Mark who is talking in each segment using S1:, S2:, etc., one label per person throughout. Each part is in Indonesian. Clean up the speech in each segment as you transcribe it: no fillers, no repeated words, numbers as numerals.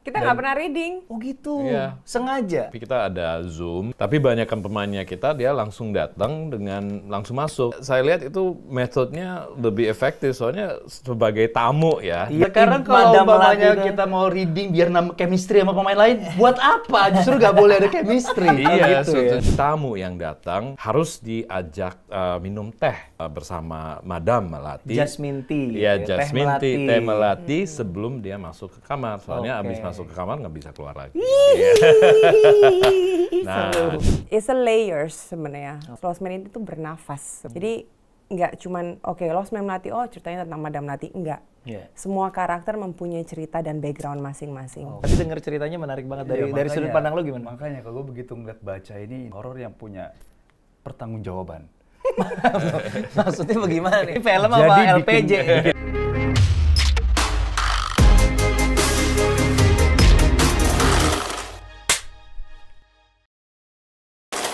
S1: Kita nggak pernah reading.
S2: Oh gitu,
S3: Iya.
S2: sengaja.
S3: Tapi kita ada Zoom, tapi banyakkan pemainnya kita dia langsung datang dengan langsung masuk. Saya lihat itu metodenya lebih efektif soalnya sebagai tamu ya.
S2: Iya,
S4: Sekarang kalau
S2: Madam
S4: umpamanya
S2: Melati
S4: kita mau reading biar chemistry sama pemain lain, buat apa? Justru nggak boleh ada chemistry.
S3: Iya,
S2: gitu ya.
S3: tamu yang datang harus diajak minum teh bersama Madam Melati.
S2: Jasmine tea.
S3: Iya,
S2: Teh
S3: Jasmine
S2: Melati.
S3: teh Melati sebelum dia masuk ke kamar. Soalnya
S2: Oke.
S3: abis masuk ke kamar nggak bisa keluar lagi.
S1: Nah, it's a layers sebenarnya. Lost Man itu tuh bernafas. Jadi nggak cuman Lost Man Melati, ceritanya tentang Madam Melati, enggak.
S2: Iya.
S1: Semua karakter mempunyai cerita dan background masing-masing.
S2: Tapi denger ceritanya menarik banget dari sudut pandang lo gimana?
S4: Makanya kalau gue begitu ngeliat baca ini horor yang punya pertanggungjawaban.
S2: Maksudnya bagaimana nih? Film
S4: Jadi
S2: apa
S4: bikin-
S2: LPJ?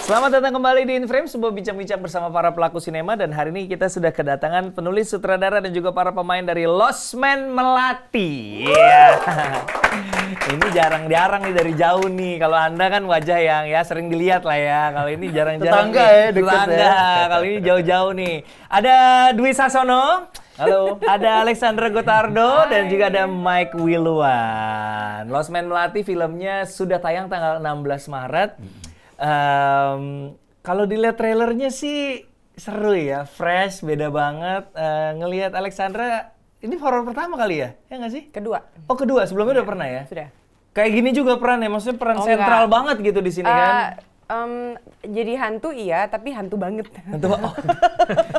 S2: Selamat datang kembali di InFrame, sebuah bincang-bincang bersama para pelaku sinema. Dan hari ini kita sudah kedatangan penulis, sutradara, dan juga para pemain dari Lost Man Melati. Iya. Ini jarang-jarang nih dari jauh nih. Kalau Anda kan wajah yang ya sering dilihat lah ya. Kalau ini jarang-jarang
S4: Tetangga
S2: nih.
S4: ya, deket
S2: Tetangga.
S4: ya.
S2: Kali ini jauh-jauh nih. Ada Dwi Sasono. Halo. Ada Alexandra Gotardo dan juga ada Mike Wiluan. Lost Man Melati filmnya sudah tayang tanggal 16 Maret. Kalau dilihat trailernya sih seru ya, fresh, beda banget. Ngelihat Alexandra, ini horor pertama kali ya? Ya nggak sih?
S1: Kedua.
S2: Oh kedua, sebelumnya udah pernah ya?
S1: Sudah.
S2: Kayak gini juga peran ya, maksudnya peran sentral
S1: enggak.
S2: banget gitu di sini kan?
S1: Jadi hantu iya, tapi hantu banget.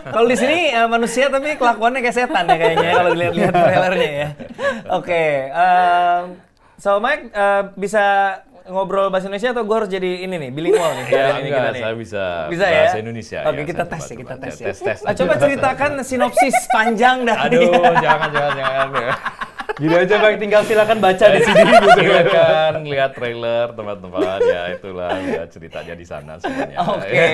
S2: Kalau di sini manusia tapi kelakuannya kayak setan ya kayaknya kalau dilihat-lihat trailernya ya. Oke, so Mike bisa ngobrol bahasa Indonesia atau gue harus jadi ini nih, bilingual nih?
S3: Ya,
S2: Ini
S3: enggak,
S2: kita nih.
S3: saya bisa
S2: ya?
S3: bahasa Indonesia.
S2: Oke,
S3: Ya,
S2: kita
S3: saya
S2: tes ya,
S3: coba-
S2: kita
S3: coba.
S2: tes ya.
S3: Tes
S2: Coba ceritakan sinopsis panjang dari...
S3: Aduh, jangan ya.
S4: Gini aja Bang, tinggal silakan baca di sini.
S3: Silakan lihat trailer teman-teman, ya itulah ya, ceritanya di sana semuanya.
S2: Oke.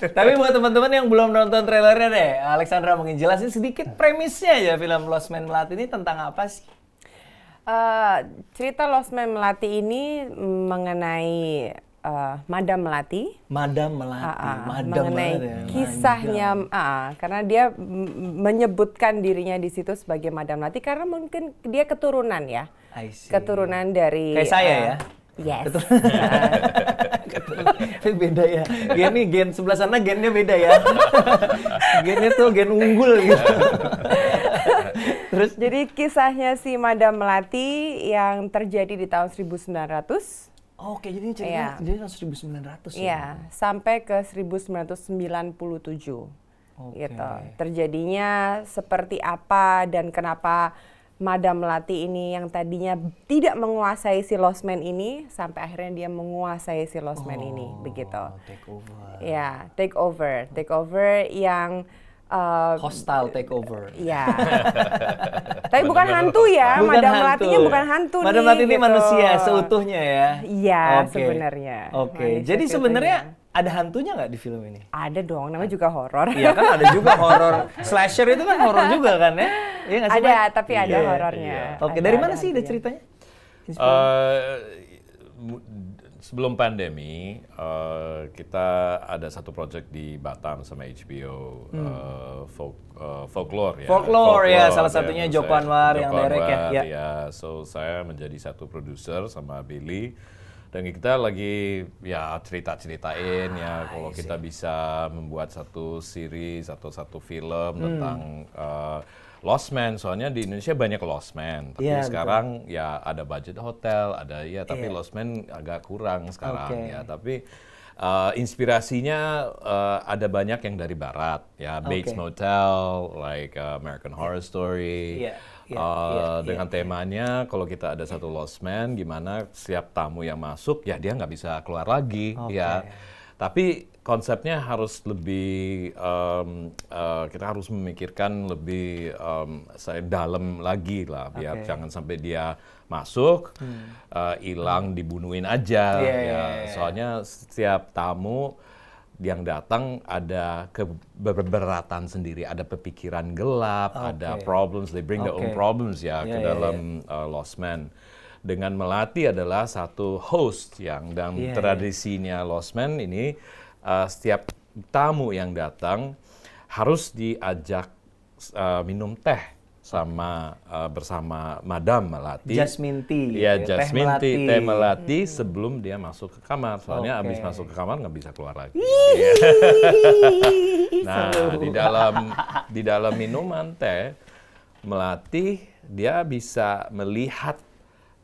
S2: Tapi buat teman-teman yang belum nonton trailernya deh, Alexandra mungkin jelasin sedikit premisnya ya film Lost Man Melati ini tentang apa sih?
S1: Cerita Lost Man Melati ini mengenai Madam Melati.
S2: Madam Melati, Madam
S1: mengenai
S2: banget ya,
S1: kisahnya, karena dia menyebutkan dirinya di situ sebagai Madam Melati karena mungkin dia keturunan ya,
S2: I see.
S1: keturunan dari
S2: Kayak saya ya?
S1: Yes.
S2: Tapi beda ya. Gen sebelah sana gennya beda ya. Gennya tuh gen unggul gitu.
S1: Terus jadi kisahnya si Madam Melati yang terjadi di tahun 1900.
S2: Oke, jadi
S1: Iya.
S2: ceritanya tahun 1900 ya?
S1: Iya, sampai ke 1997.
S2: Oke.
S1: Gitu. Terjadinya seperti apa dan kenapa Madam Melati ini yang tadinya tidak menguasai si Lost Man ini sampai akhirnya dia menguasai si Lost Man ini, begitu.
S2: Take over.
S1: Ya, take over yang
S2: Hostile takeover.
S1: ya. Tapi bukan hantu ya,
S2: Bukan
S1: Madam
S2: hantu.
S1: Melatinya bukan hantu
S2: Madam
S1: nih.
S2: Melati ini
S1: gitu.
S2: manusia seutuhnya ya?
S1: Iya,
S2: Oke.
S1: sebenarnya.
S2: Oke,
S1: Manusia
S2: jadi
S1: seutuhnya.
S2: sebenarnya ada hantunya nggak di film ini?
S1: Ada dong, namanya juga horor.
S2: Iya kan ada juga horor. Slasher itu kan horor juga kan ya? Iya nggak sih,
S1: Ada,
S2: Mike?
S1: tapi ada
S2: Iya.
S1: horornya.
S2: Oke,
S1: Ada-
S2: dari mana
S1: ada
S2: sih ide
S1: hantunya.
S2: ceritanya?
S3: Sebelum pandemi, kita ada satu project di Batam sama HBO, Folklore ya.
S2: Folklore ya, salah satunya Joko
S3: saya-
S2: Anwar yang
S3: Joko
S2: direct ya.
S3: Anwar,
S2: Ya.
S3: So saya menjadi satu produser sama Billy. Dan kita lagi ya cerita-ceritain ya kalau kita bisa membuat satu series atau satu film tentang Lost Man. Soalnya di Indonesia banyak Lost Man, tapi
S2: Iya,
S3: sekarang ya ada budget hotel, ada ya tapi Lost Man agak kurang sekarang
S2: Oke.
S3: ya. Tapi inspirasinya ada banyak yang dari barat ya, Bates
S2: Oke.
S3: Motel, like American Horror Story.
S2: Iya,
S3: Dengan temanya kalau kita ada satu Lost Man, gimana setiap tamu yang masuk ya dia nggak bisa keluar lagi ya. Tapi konsepnya harus lebih kita harus memikirkan lebih dalam lagi lah biar jangan sampai dia masuk hilang dibunuhin aja ya. Soalnya setiap tamu yang datang ada keberatan sendiri, ada pemikiran gelap, ada problems, they bring their own problems ya ke dalam Lost Man. dengan Melati adalah satu host yang dalam tradisinya Lost Man ini setiap tamu yang datang harus diajak minum teh bersama Madam Melati.
S2: Jasmine tea.
S3: Iya,
S2: gitu,
S3: Jasmine tea, teh Melati sebelum dia masuk ke kamar. Soalnya abis masuk ke kamar nggak bisa keluar lagi. Nah, di dalam minuman teh Melati dia bisa melihat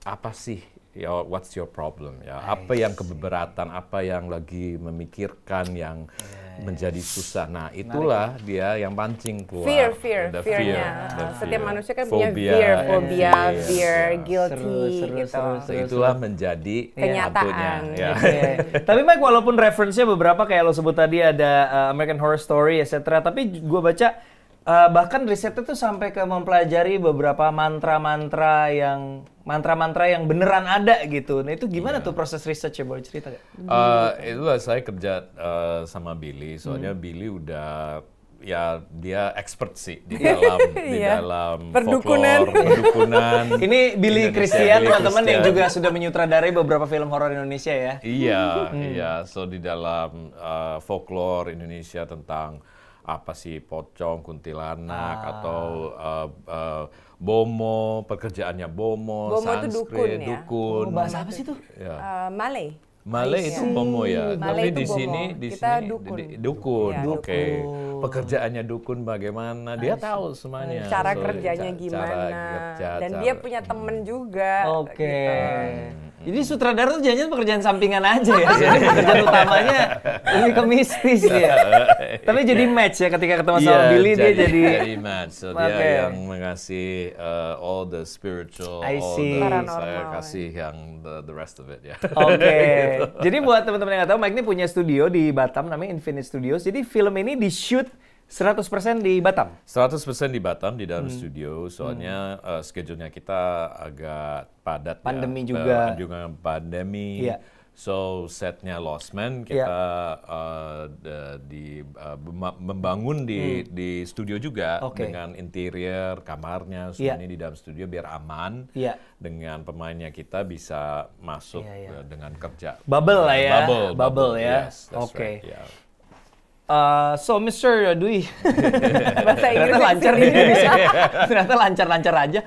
S3: apa sih what's your problem ya, apa yang keberatan, apa yang lagi memikirkan yang menjadi susah. Nah, itulah dia yang pancing keluar.
S1: Fear-nya. Setiap manusia kan punya
S3: phobia,
S1: guilty gitu.
S3: Itulah menjadi
S1: kenyataan.
S3: Ya.
S2: Tapi Mike, walaupun referensinya beberapa kayak lo sebut tadi ada American Horror Story, etc. Tapi gue baca bahkan risetnya tuh sampai ke mempelajari beberapa mantra-mantra yang beneran ada gitu. Nah itu gimana tuh proses research-nya, boleh cerita gak?
S3: Itulah saya kerja sama Billy, soalnya Billy udah dia expert sih di dalam
S1: perdukunan.
S3: perdukunan.
S2: Ini Billy Christian, teman-teman yang juga sudah menyutradarai beberapa film horor Indonesia ya.
S3: Iya. So di dalam folklore Indonesia tentang apa sih pocong, kuntilanak atau bomo, pekerjaannya bomo, sanskrit, dukun.
S2: Bahasa apa sih tuh?
S1: Malay.
S3: Malay itu bomo ya,
S1: Malay
S3: tapi
S1: itu
S3: di
S1: kita
S3: sini
S1: dukun.
S3: dukun. Oke. Pekerjaannya dukun bagaimana? Dia tahu semuanya.
S1: Cara kerjanya gimana. Dan dia punya temen juga.
S2: Oke.
S1: Gitu.
S2: Jadi sutradara tuh jangan pekerjaan sampingan aja ya. Pekerjaan utamanya lebih ke mistis ya. Tapi jadi match ya ketika ketemu sama Billy, dia jadi
S3: match. So dia yang mengasih all the spiritual, saya kasih yang the rest of it ya.
S2: Oke. Jadi buat teman-teman yang nggak tahu, Mike ini punya studio di Batam namanya Infinite Studios. Jadi film ini di-shoot 100% di Batam?
S3: 100% di Batam, di dalam studio. Soalnya schedule-nya kita agak padat.
S2: Pandemi juga.
S3: Juga pandemi.
S2: Iya.
S3: So setnya Lost Man kita membangun di studio juga dengan interior kamarnya semuanya di dalam studio biar aman dengan pemainnya kita bisa masuk dengan kerja.
S2: Bubble lah ya.
S3: Bubble
S2: ya.
S3: Yes,
S2: Oke.
S3: Right, yeah.
S2: So Mr. Dwi,
S1: bahasa Inggris
S2: lancar ini bisa. Ternyata lancar-lancar aja.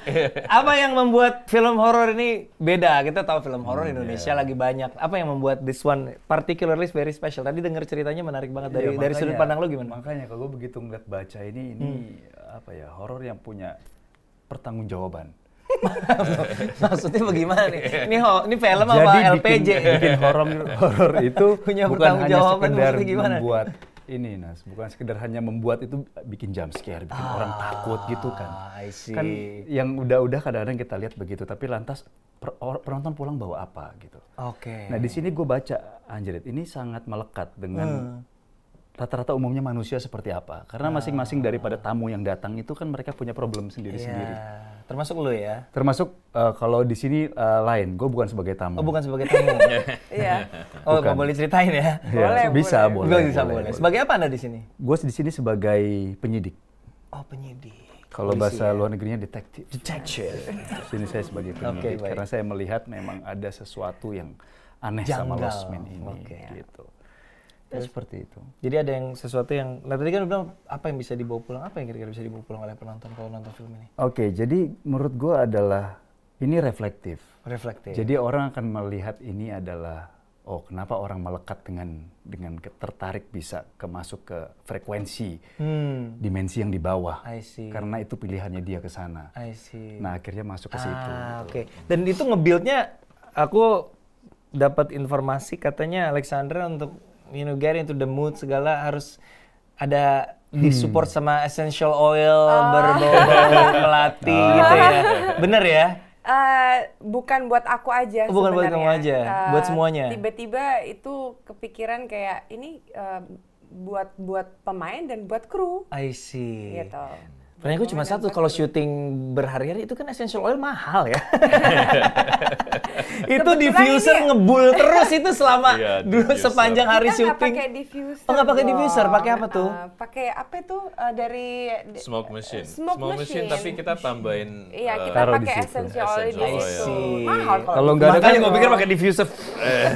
S2: Apa yang membuat film horor ini beda? Kita tahu film horor Indonesia lagi banyak. Apa yang membuat this one particularly very special? Tadi dengar ceritanya menarik banget dari sudut pandang lo gimana?
S4: Makanya kalau gue begitu ngeliat baca ini apa ya, horor yang punya pertanggungjawaban.
S2: Maksudnya bagaimana nih? Ini film
S4: jadi
S2: apa LPJ?
S4: Bikin horor itu
S2: punya
S4: bukan hanya sekedar
S2: gimana?
S4: Membuat ini, Nas, bukan sekedar hanya membuat itu bikin jump scare, bikin orang takut gitu kan.
S2: I see.
S4: Kan yang udah kadang-kadang kita lihat begitu, tapi lantas penonton pulang bawa apa gitu.
S2: Oke.
S4: Nah di sini gue baca, Anjrit, ini sangat melekat dengan rata-rata umumnya manusia seperti apa. Karena masing-masing daripada tamu yang datang itu kan mereka punya problem sendiri-sendiri.
S2: Termasuk lu ya?
S4: Termasuk kalau di sini lain, gue bukan sebagai tamu.
S2: Oh bukan sebagai tamu?
S1: Iya.
S2: Oh nggak boleh ceritain ya?
S1: Boleh.
S2: Boleh. Sebagai apa Anda di sini?
S4: Gue di sini sebagai penyidik.
S2: Oh penyidik.
S4: Kalau bahasa luar negerinya detektif.
S2: Detection.
S4: Di sini saya sebagai penyidik karena saya melihat memang ada sesuatu yang aneh sama Lost Man ini. Gitu. Ya seperti itu.
S2: Jadi ada yang sesuatu yang, nah tadi kan lu bilang apa yang bisa dibawa pulang, apa yang kira-kira bisa dibawa pulang oleh penonton kalau nonton film ini?
S4: Oke, jadi menurut gue adalah ini reflektif.
S2: Reflektif.
S4: Jadi orang akan melihat ini adalah, oh kenapa orang melekat dengan tertarik bisa masuk ke frekuensi dimensi yang di bawah.
S2: I see.
S4: Karena itu pilihannya dia ke sana.
S2: I see.
S4: Nah akhirnya masuk ke situ.
S2: Oke. Dan itu nge-build-nya, aku dapat informasi katanya Alexandra untuk get into the mood segala harus ada disupport sama essential oil berbau melati gitu ya. Bener ya?
S1: Bukan buat aku aja
S2: bukan
S1: sebenarnya.
S2: buat kamu aja, buat semuanya.
S1: Tiba-tiba itu kepikiran kayak ini buat pemain dan buat kru.
S2: I see.
S1: Gitu.
S2: Pertanyaan gue cuma satu, kalau syuting berhari-hari itu kan essential oil mahal ya. Itu
S1: Kebetulan
S2: diffuser
S1: ini-
S2: ngebul terus itu selama
S3: Iya,
S2: dulu
S3: diffuser.
S2: sepanjang hari
S1: Kita nggak
S2: syuting.
S1: pakai diffuser.
S2: Oh, nggak pakai
S1: dong.
S2: diffuser, pakai apa tuh?
S1: Pakai apa itu dari
S3: Smoke machine.
S1: Smoke machine.
S3: tapi kita tambahin
S1: Iya, kita
S4: taruh di
S1: pakai
S4: situ.
S1: essential oil di
S3: Essential oil.
S1: situ.
S2: I see.
S1: Mahal
S4: Kalau nggak ada
S2: Makanya
S4: kan-
S2: gue pikir pakai diffuser.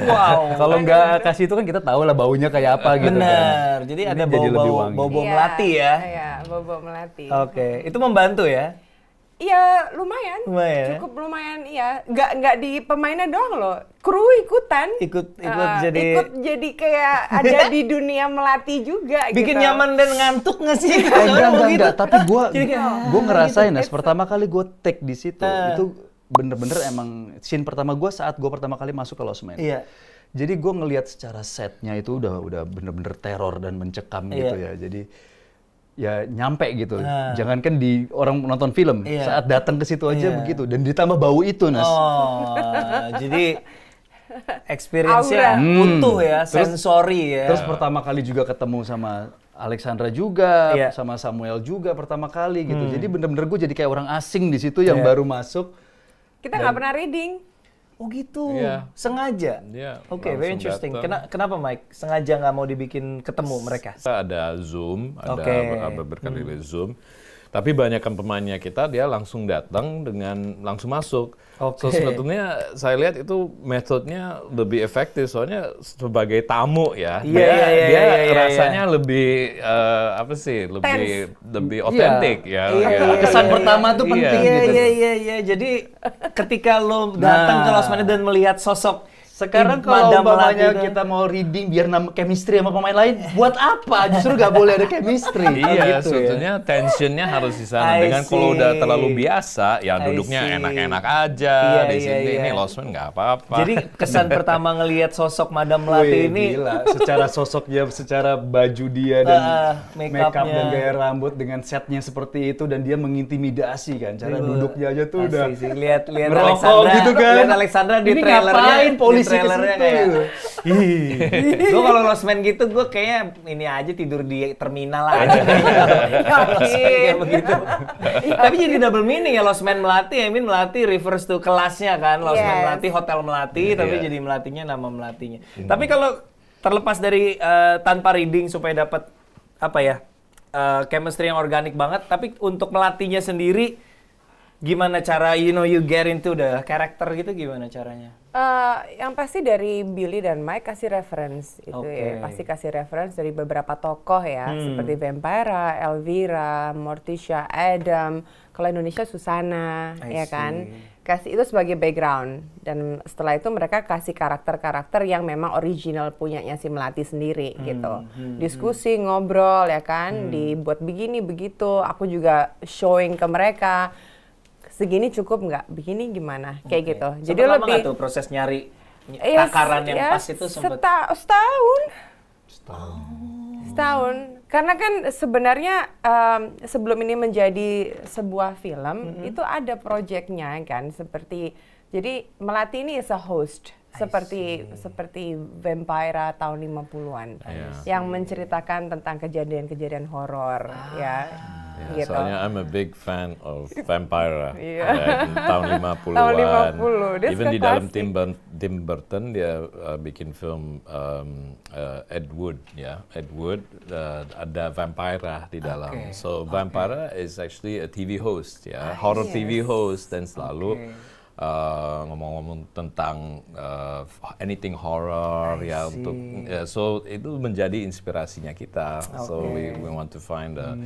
S2: Wow.
S4: Kalau nggak kasih itu kan kita tahu lah baunya kayak apa gitu kan.
S2: Benar. Jadi
S4: Ini
S2: ada
S4: jadi lebih
S2: bau-bau
S4: wangi.
S2: bau-bau melati ya.
S1: Iya, bau-bau melati.
S2: Oke, itu membantu ya.
S1: Iya, lumayan.
S2: Lumayan ya?
S1: Cukup lumayan, iya. Nggak di pemainnya doang loh. Kru ikutan.
S2: Ikut
S1: Ikut jadi kayak ada di dunia melati juga
S2: bikin
S1: gitu.
S2: nyaman dan ngantuk nggak sih?
S4: Enggak. Tapi
S2: Jadi kayak,
S4: gue ngerasain
S1: gitu.
S4: Nas, pertama kali gue take di situ itu bener-bener emang scene pertama gue saat gue pertama kali masuk ke Lost Man.
S2: Iya.
S4: Jadi gue ngelihat secara setnya itu udah bener-bener teror dan mencekam gitu
S2: Iya.
S4: ya. Jadi ya nyampe gitu. Jangankan di orang nonton film,
S2: Iya.
S4: saat datang ke situ aja
S2: Iya.
S4: begitu. Dan ditambah bau itu, Nas.
S2: Oh, jadi experience-nya utuh ya, sensori ya.
S4: Terus pertama kali juga ketemu sama Alexandra juga,
S2: Iya.
S4: sama Samuel juga pertama kali gitu. Jadi bener-bener gue jadi kayak orang asing di situ yang baru masuk.
S1: Kita nggak pernah reading.
S2: Oh gitu,
S3: Iya.
S2: sengaja.
S3: Iya,
S2: Oke, very
S3: langsung
S2: interesting.
S3: datang.
S2: Kenapa Mike? Sengaja nggak mau dibikin ketemu mereka?
S3: Kita ada Zoom, ada
S2: Oke.
S3: berkali-kali Zoom. Tapi banyakkan pemainnya kita dia langsung datang dengan langsung masuk.
S2: Oke.
S3: So sebetulnya saya lihat itu metodenya lebih efektif soalnya sebagai tamu ya.
S2: Iya, iya, iya,
S3: rasanya lebih apa sih? Lebih otentik ya.
S2: Iya,
S3: ya.
S2: iya,
S4: Kesan
S2: iya,
S4: pertama tuh
S3: Iya.
S4: penting
S2: Iya,
S4: gitu.
S2: iya. Jadi ketika lo datang ke Lost Man dan melihat sosok
S4: Sekarang kalau
S2: Madam
S4: umpamanya
S2: Melati itu-
S4: kita mau reading biar chemistry sama pemain lain, buat apa? Justru nggak boleh ada chemistry.
S3: Iya,
S4: gitu ya.
S3: sebetulnya tensionnya harus di sana.
S2: I
S3: Dengan kalau udah
S2: see.
S3: terlalu biasa, ya
S2: I
S3: duduknya
S2: see.
S3: enak-enak aja
S2: Iya,
S3: di
S2: iya,
S3: sini.
S2: iya.
S3: Ini Lost Man nggak apa-apa.
S2: Jadi kesan pertama ngelihat sosok Madam Melati
S4: Wih,
S2: ini
S4: gila. Secara sosoknya, secara baju dia dan
S2: make-upnya.
S4: make up dan gaya rambut dengan setnya seperti itu dan dia mengintimidasi kan. Cara duduknya aja tuh udah
S2: Asli sih, lihat
S4: ngerokok
S2: Alexandra
S4: gitu kan.
S2: lihat Alexandra di
S4: Ini
S2: trailernya,
S4: ngapain polisi
S2: di trailernya
S4: ke situ
S2: kayak,
S4: gitu.
S2: gue kalau Lost Man gitu gue kayaknya ini aja tidur di terminal aja kayak begitu. Tapi jadi double meaning ya Lost Man Melati. I mean Melati refers to kelasnya kan, Lost Man
S1: Yes.
S2: Melati, Hotel Melati, tapi
S3: Iya.
S2: jadi Melatinya nama Melatinya. Tapi kalau terlepas dari tanpa reading supaya dapat apa ya chemistry yang organik banget, tapi untuk Melatinya sendiri gimana cara you get into the character gitu, gimana caranya?
S1: Yang pasti dari Billy dan Mike kasih reference itu
S2: Oke.
S1: ya, pasti kasih reference dari beberapa tokoh ya, seperti Vampira, Elvira, Morticia, Adam. Kalau Indonesia Susana,
S2: I
S1: ya kan?
S2: see.
S1: Kasih itu sebagai background dan setelah itu mereka kasih karakter-karakter yang memang original punyanya si Melati sendiri gitu. Diskusi, ngobrol ya kan, dibuat begini begitu. Aku juga showing ke mereka. Segini cukup nggak? Begini gimana? Kayak gitu.
S2: Jadi
S1: Jadi
S2: lama
S1: lebih
S2: nggak tuh proses nyari
S1: Iya,
S2: takaran yang
S1: ya,
S2: pas itu sempet?
S1: setahun. Setahun. Karena kan sebenarnya sebelum ini menjadi sebuah film, itu ada proyeknya kan. Seperti, jadi Melati ini is a host. Seperti Vampira tahun 50-an. Yang menceritakan tentang kejadian-kejadian horor. Ya,
S3: Ya,
S1: gitu.
S3: soalnya I'm a big fan of Vampira
S1: Iya.
S3: tahun 50-an.
S1: Tahun 50, dia
S3: Even
S1: suka
S3: di dalam
S1: klasik.
S3: Tim Burton dia bikin film Ed Wood ya. Ed Wood ada Vampira di dalam.
S2: Okay.
S3: So Vampira is actually a TV host ya, horror TV host dan selalu ngomong-ngomong tentang anything horror ya untuk so itu menjadi inspirasinya kita. So we want to find a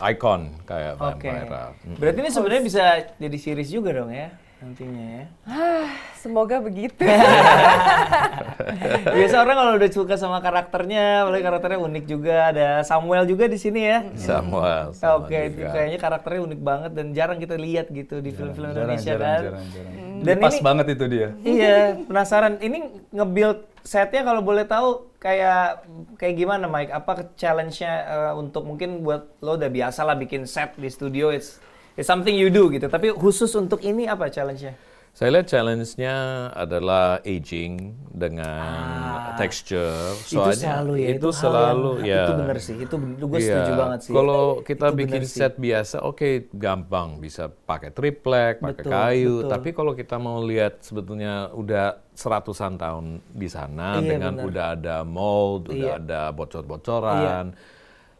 S3: icon kayak
S2: Oke.
S3: Vampira.
S2: Berarti ini sebenarnya bisa jadi series juga dong ya nantinya ya.
S1: Semoga begitu.
S2: Biasa orang kalau udah suka sama karakternya, apalagi karakternya unik juga. Ada Samuel juga di sini ya.
S3: Samuel
S2: Oke, itu
S3: juga.
S2: kayaknya karakternya unik banget dan jarang kita lihat gitu di film-film Indonesia kan.
S4: jarang.
S2: Dan
S4: Pas
S2: ini-
S4: banget itu dia.
S2: Iya, penasaran. Ini nge-build setnya kalau boleh tahu kayak gimana Mike? Apa challenge-nya untuk mungkin buat lo udah biasa lah bikin set di studio, it's something you do gitu. Tapi khusus untuk ini apa challenge-nya?
S3: Saya lihat challenge-nya adalah aging dengan texture. Soalnya
S2: itu selalu ya. Itu benar sih. Itu gue setuju banget sih.
S3: Kalau kita bikin set biasa, oke, gampang bisa pakai triplek, pakai kayu. Tapi kalau kita mau lihat sebetulnya udah seratusan tahun di sana dengan udah ada mold, udah ada bocor-bocoran.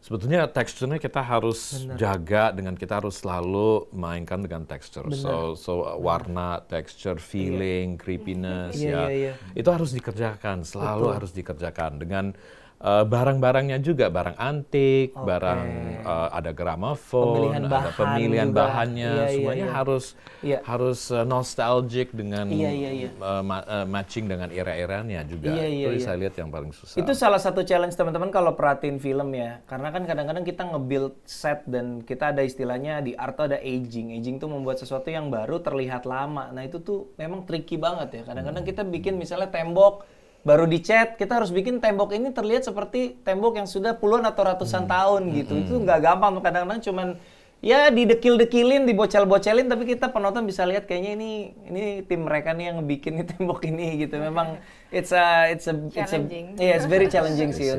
S3: Sebetulnya teksturnya kita harus jaga dengan kita harus selalu mainkan dengan tekstur. So warna, texture, feeling, creepiness itu harus dikerjakan, selalu harus dikerjakan dengan barang-barangnya juga, barang antik, barang ada gramafon, ada pemilihan bahannya, semuanya harus nostalgic dengan matching dengan era-eranya juga. Itu saya lihat yang paling susah.
S2: Itu salah satu challenge teman-teman kalau perhatiin film ya, karena kan kadang-kadang kita nge-build set dan kita ada istilahnya di art ada aging. Aging tuh membuat sesuatu yang baru terlihat lama. Nah itu tuh memang tricky banget ya. Kadang-kadang kita bikin misalnya tembok baru dicat, kita harus bikin tembok ini terlihat seperti tembok yang sudah puluhan atau ratusan tahun gitu. Itu nggak gampang, kadang-kadang cuman ya didekil-dekilin, dibocel-bocelin, tapi kita penonton bisa lihat kayaknya ini tim mereka nih yang bikin tembok ini gitu. Memang it's very challenging sih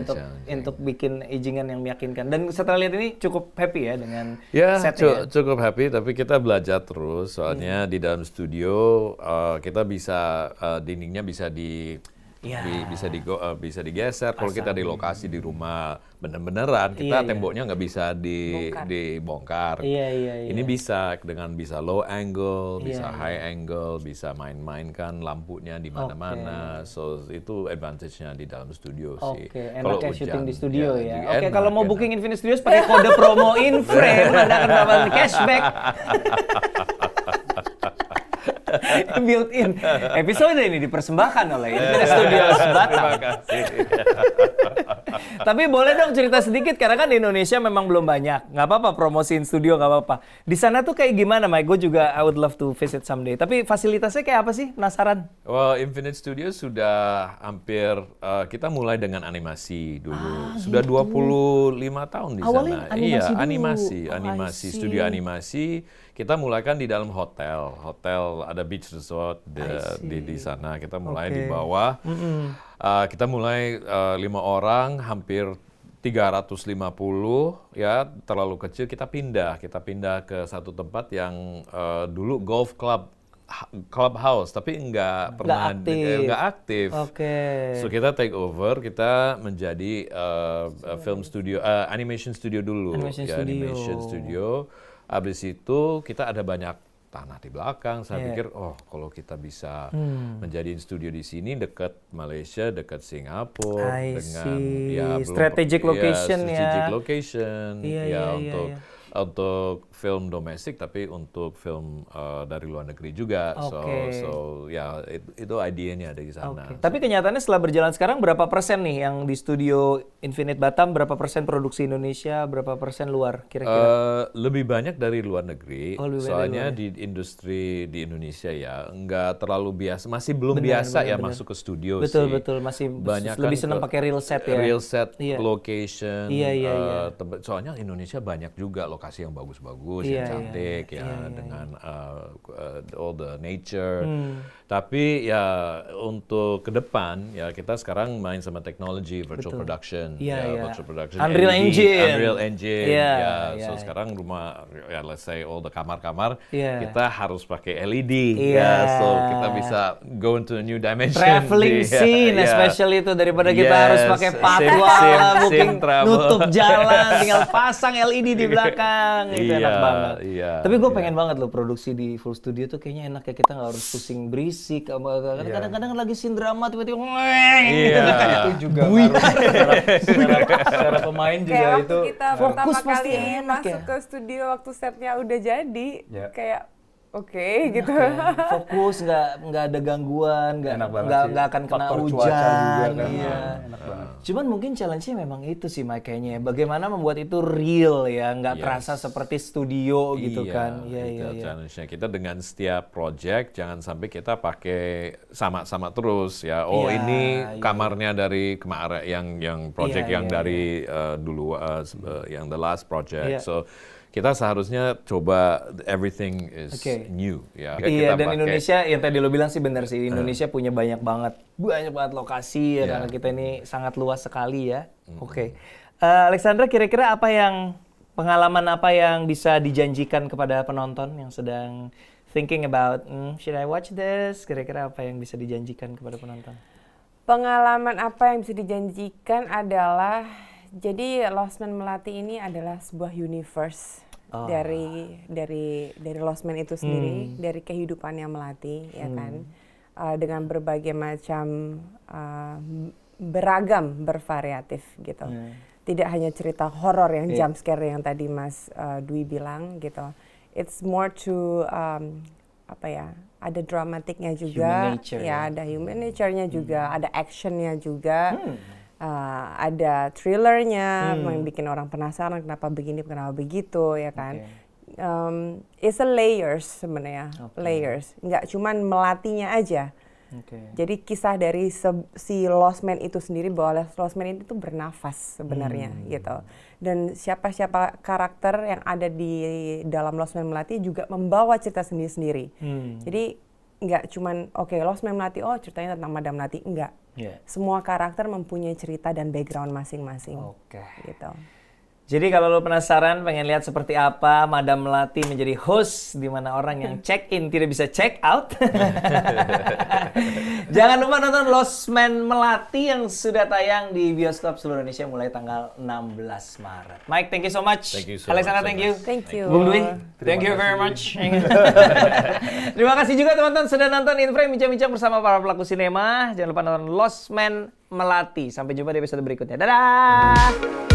S2: untuk bikin agingan yang meyakinkan. Dan setelah lihat ini cukup happy ya dengan setnya.
S3: Cukup happy, tapi kita belajar terus soalnya di dalam studio kita bisa dindingnya bisa bisa digeser. Kalau kita di lokasi di rumah bener-beneran, kita temboknya nggak bisa dibongkar. Ini bisa low angle, bisa high angle, bisa main-mainkan lampunya di mana-mana. So itu advantage-nya di dalam studio sih.
S2: Enak ya syuting di studio ya. Kalau mau booking Infinite Studios pakai kode promo InFrame, Anda akan mendapatkan cashback. Built-in. Episode ini dipersembahkan oleh Infinite Studios Batam.
S3: Terima kasih.
S2: Tapi boleh dong cerita sedikit, karena kan di Indonesia memang belum banyak. Nggak apa-apa promosiin studio, nggak apa-apa. Di sana tuh kayak gimana, Mike? Gue juga I would love to visit someday. Tapi fasilitasnya kayak apa sih? Penasaran.
S3: Well, Infinite Studios sudah hampir, kita mulai dengan animasi dulu. Sudah 25 tahun di sana. Iya, animasi, studio animasi. Kita mulai kan di dalam hotel ada beach resort di sana. Kita mulai di bawah. Kita mulai 5 orang, hampir 350 ya, terlalu kecil. Kita pindah ke satu tempat yang dulu golf clubhouse, tapi nggak aktif. So kita take over, kita menjadi film studio, animation studio dulu. Animation studio. Habis itu kita ada banyak tanah di belakang. Saya pikir, kalau kita bisa menjadi studio di sini dekat Malaysia, dekat Singapura, dengan
S2: strategic location
S3: untuk film domestik, tapi untuk film dari luar negeri juga. So itu idenya dari sana.
S2: Tapi kenyataannya setelah berjalan sekarang berapa persen nih yang di studio Infinite Batam, berapa persen produksi Indonesia, berapa persen luar kira-kira?
S3: Lebih banyak dari luar negeri. Soalnya di industri di Indonesia ya nggak terlalu biasa, masih belum biasa masuk ke studio.
S2: Betul, masih lebih senang pakai real set ya.
S3: Real set, location. Soalnya Indonesia banyak juga lokasi yang bagus-bagus, yang cantik, dengan all the nature. Tapi ya untuk ke depan ya kita sekarang main sama teknologi virtual production, virtual production,
S2: Unreal
S3: Engine, so sekarang rumah let's say all the kamar-kamar kita harus pakai LED, so kita bisa go into a new dimension.
S2: Traveling scene, especially itu daripada kita harus pakai patwal, booking nutup jalan, tinggal pasang LED di belakang, itu enak banget. Tapi gue pengen banget loh produksi di full studio tuh kayaknya enak ya, kita nggak harus pusing berisik. Kadang-kadang lagi scene drama tiba-tiba
S4: itu juga secara pemain juga
S1: kayak
S4: itu
S1: kita pertama kali masuk ke studio waktu setnya udah jadi kayak gitu.
S2: Fokus, nggak ada gangguan, nggak akan kena
S4: Faktor
S2: hujan.
S4: cuaca juga kan. Enak banget.
S2: Cuman mungkin challenge-nya memang itu sih Mike kayaknya. Bagaimana membuat itu real ya, nggak terasa seperti studio gitu kan.
S3: Challenge-nya kita dengan setiap project jangan sampai kita pakai sama-sama terus ya. Ini kamarnya dari kemarin yang project dari dulu yang the last project. So kita seharusnya coba everything is
S2: Oke.
S3: new ya.
S2: Iya,
S3: Kita
S2: dan
S3: pakai-
S2: Indonesia yang tadi lo bilang sih benar sih. Indonesia punya banyak banget lokasi ya,
S3: Iya.
S2: karena kita ini sangat luas sekali ya. Oke. Alexandra, kira-kira pengalaman apa yang bisa dijanjikan kepada penonton yang sedang thinking about, should I watch this? Kira-kira apa yang bisa dijanjikan kepada penonton?
S1: Pengalaman apa yang bisa dijanjikan adalah, jadi Lost Man Melati ini adalah sebuah universe dari Lost Man itu sendiri, dari kehidupannya Melati, ya kan, dengan berbagai macam beragam, bervariatif gitu. Tidak hanya cerita horor yang jump scare yang tadi Mas Dwi bilang gitu. It's more to ada dramatiknya juga,
S2: Human nature, ya.
S1: ada human nature-nya juga, ada action-nya juga, ada thrillernya, yang bikin orang penasaran kenapa begini, kenapa begitu, ya kan. It's a layers sebenarnya, layers. Nggak cuman melatinya aja. Jadi kisah dari si Lost Man itu sendiri, bahwa Lost Man itu bernafas sebenarnya gitu. Dan siapa-siapa karakter yang ada di dalam Lost Man Melati juga membawa cerita sendiri-sendiri. Jadi nggak cuman Lost Man Melati, ceritanya tentang Madam Melati, enggak. Semua karakter mempunyai cerita dan background masing-masing. Gitu.
S2: Jadi kalau lo penasaran pengen lihat seperti apa Madam Melati menjadi host di mana orang yang check in tidak bisa check out. Jangan lupa nonton Lost Man Melati yang sudah tayang di bioskop seluruh Indonesia mulai tanggal 16 Maret. Mike, thank you so much.
S3: Thank you so
S2: Alexandra,
S3: much,
S2: thank you.
S1: Thank you.
S2: Bung Dwi, thank you very much. Terima kasih juga teman-teman sudah nonton In Frame bincang-bincang bersama para pelaku sinema. Jangan lupa nonton Lost Man Melati. Sampai jumpa di episode berikutnya. Dadah!